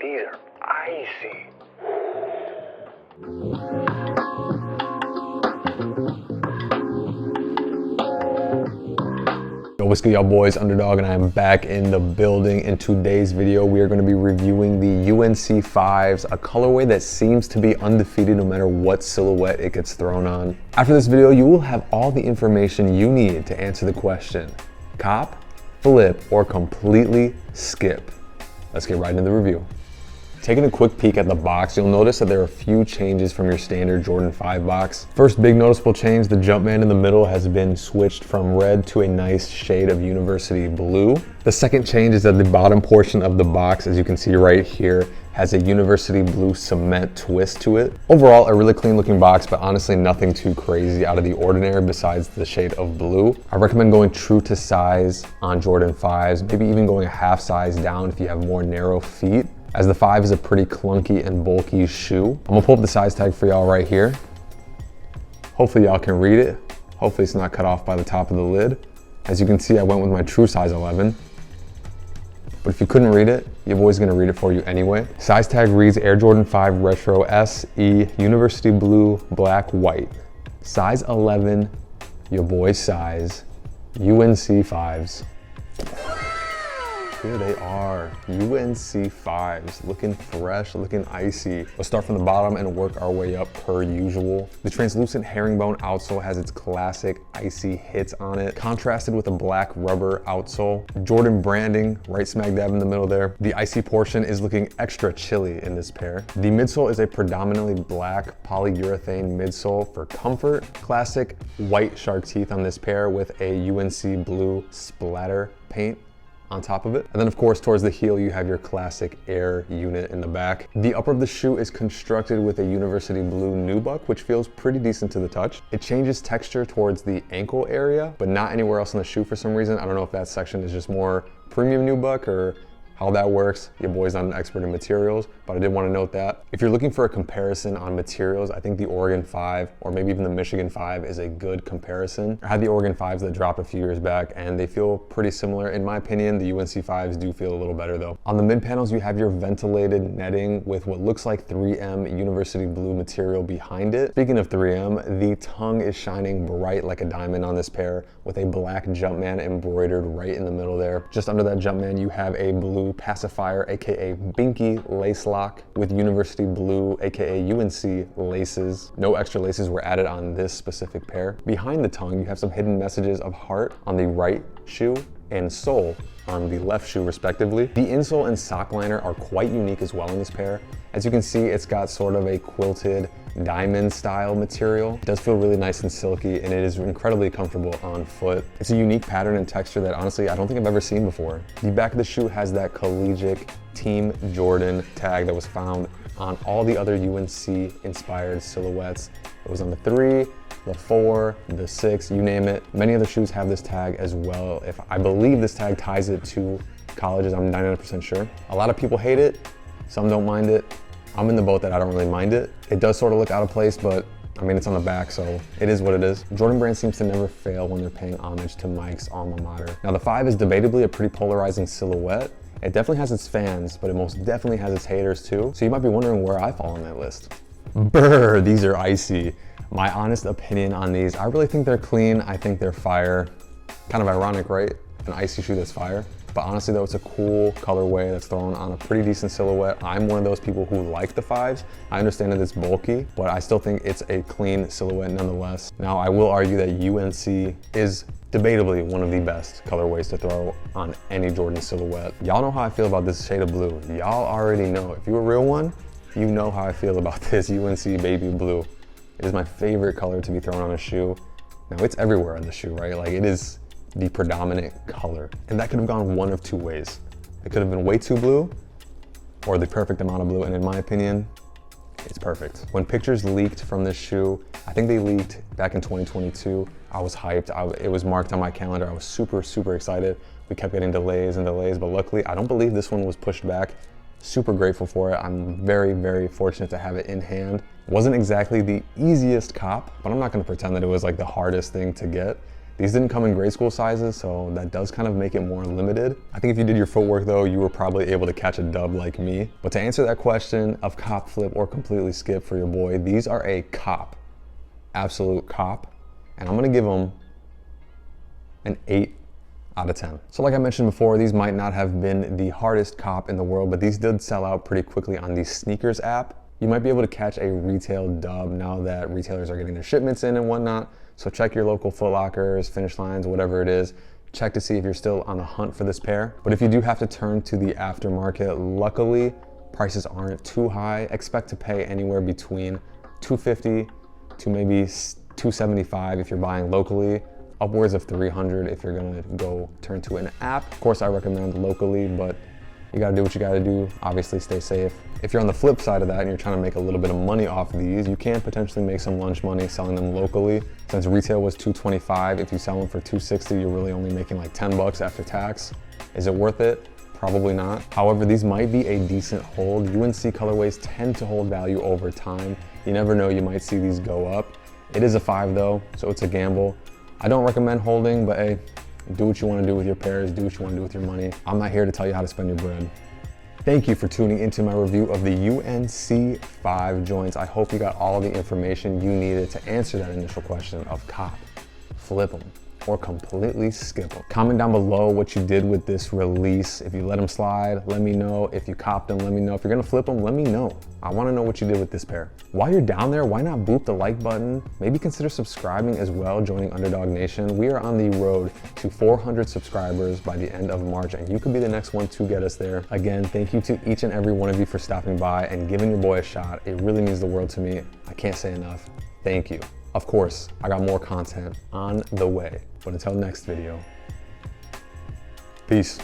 these are icy. Yo, what's good, y'all boys? Underdog, and I am back in the building. In today's video, we are going to be reviewing the UNC 5s, a colorway that seems to be undefeated no matter what silhouette it gets thrown on. After this video, you will have all the information you need to answer the question: cop, flip, or completely skip. Let's get right into the review. Taking a quick peek at the box, you'll notice that there are a few changes from your standard Jordan 5 box. First big noticeable change, the Jumpman in the middle has been switched from red to a nice shade of university blue. The second change is that the bottom portion of the box, as you can see right here, has a university blue cement twist to it. Overall, a really clean looking box, but honestly nothing too crazy out of the ordinary besides the shade of blue. I recommend going true to size on Jordan 5s, maybe even going a half size down if you have more narrow feet, as the 5 is a pretty clunky and bulky shoe. I'm gonna pull up the size tag for y'all right here. Hopefully y'all can read it. Hopefully it's not cut off by the top of the lid. As you can see, I went with my true size 11. But if you couldn't read it, your boy's gonna read it for you anyway. Size tag reads Air Jordan 5 Retro SE University Blue Black White. Size 11, your boy's size, UNC 5s. Here they are, UNC 5s, looking fresh, looking icy. Let's start from the bottom and work our way up per usual. The translucent herringbone outsole has its classic icy hits on it, contrasted with a black rubber outsole. Jordan branding right smack dab in the middle there. The icy portion is looking extra chilly in this pair. The midsole is a predominantly black polyurethane midsole for comfort. Classic white shark teeth on this pair with a UNC blue splatter paint on top of it. And then of course, towards the heel, you have your classic Air unit in the back. The upper of the shoe is constructed with a university blue nubuck, which feels pretty decent to the touch. It changes texture towards the ankle area, but not anywhere else on the shoe for some reason. I don't know if that section is just more premium nubuck or how that works. Your boy's not an expert in materials, but I did want to note that. If you're looking for a comparison on materials, I think the Oregon 5 or maybe even the Michigan 5 is a good comparison. I had the Oregon 5s that dropped a few years back and they feel pretty similar. In my opinion, the UNC 5s do feel a little better though. On the mid panels, you have your ventilated netting with what looks like 3M university blue material behind it. Speaking of 3M, the tongue is shining bright like a diamond on this pair with a black Jumpman embroidered right in the middle there. Just under that Jumpman, you have a blue pacifier, aka Binky lace lock with university blue, aka UNC laces. No extra laces were added on this specific pair. Behind the tongue, you have some hidden messages of heart on the right shoe and soul on the left shoe respectively. The insole and sock liner are quite unique as well in this pair. As you can see, it's got sort of a quilted diamond style material. It does feel really nice and silky, and it is incredibly comfortable on foot. It's a unique pattern and texture that honestly I don't think I've ever seen before. The back of the shoe has that collegiate Team Jordan tag that was found on all the other UNC inspired silhouettes. It was on the 3, the 4, the 6, you name it. Many other shoes have this tag as well. I believe this tag ties it to colleges, I'm 99% sure. A lot of people hate it, some don't mind it. I'm in the boat that I don't really mind it. It does sort of look out of place, but I mean, it's on the back, so it is what it is. Jordan Brand seems to never fail when they're paying homage to Mike's alma mater. Now the 5 is debatably a pretty polarizing silhouette. It definitely has its fans, but it most definitely has its haters too. So you might be wondering where I fall on that list. Brr, these are icy. My honest opinion on these, I really think they're clean. I think they're fire. Kind of ironic, right? An icy shoe that's fire. But honestly though, it's a cool colorway that's thrown on a pretty decent silhouette. I'm one of those people who like the 5s. I understand that it's bulky, but I still think it's a clean silhouette nonetheless. Now I will argue that UNC is debatably one of the best colorways to throw on any Jordan silhouette. Y'all know how I feel about this shade of blue. Y'all already know. If you're a real one, you know how I feel about this UNC baby blue. It is my favorite color to be thrown on a shoe. Now it's everywhere on the shoe, right? Like it is the predominant color. And that could have gone one of two ways. It could have been way too blue or the perfect amount of blue. And in my opinion, it's perfect. When pictures leaked from this shoe, I think they leaked back in 2022. I was hyped. It was marked on my calendar. I was super, super excited. We kept getting delays and delays, but luckily I don't believe this one was pushed back. Super grateful for it. I'm very, very fortunate to have it in hand. It wasn't exactly the easiest cop, but I'm not gonna pretend that it was like the hardest thing to get. These didn't come in grade school sizes, so that does kind of make it more limited. I think if you did your footwork though, you were probably able to catch a dub like me. But to answer that question of cop, flip, or completely skip for your boy, these are a cop, absolute cop. And I'm gonna give them an 8 out of 10. So like I mentioned before, these might not have been the hardest cop in the world, but these did sell out pretty quickly on the sneakers app. You might be able to catch a retail dub now that retailers are getting their shipments in and whatnot. So check your local Foot Lockers, Finish Lines, whatever it is. Check to see if you're still on the hunt for this pair. But if you do have to turn to the aftermarket, luckily prices aren't too high. Expect to pay anywhere between $250 to maybe $275 if you're buying locally, upwards of $300 if you're gonna go turn to an app. Of course, I recommend locally, but you gotta do what you gotta do. Obviously, stay safe. If you're on the flip side of that and you're trying to make a little bit of money off of these, you can potentially make some lunch money selling them locally. Since retail was $225, if you sell them for $260, you're really only making like 10 bucks after tax. Is it worth it? Probably not. However, these might be a decent hold. UNC colorways tend to hold value over time. You never know, you might see these go up. It is a 5 though, so it's a gamble. I don't recommend holding, but hey, do what you want to do with your pairs, do what you want to do with your money. I'm not here to tell you how to spend your bread. Thank you for tuning into my review of the UNC 5 joints. I hope you got all the information you needed to answer that initial question of cop, flip them, or completely skip them. Comment down below what you did with this release. If you let them slide, let me know. If you copped them, let me know. If you're gonna flip them, let me know. I wanna know what you did with this pair. While you're down there, why not boop the like button? Maybe consider subscribing as well, joining Underdog Nation. We are on the road to 400 subscribers by the end of March, and you could be the next one to get us there. Again, thank you to each and every one of you for stopping by and giving your boy a shot. It really means the world to me. I can't say enough. Thank you. Of course, I got more content on the way. But until next video, peace.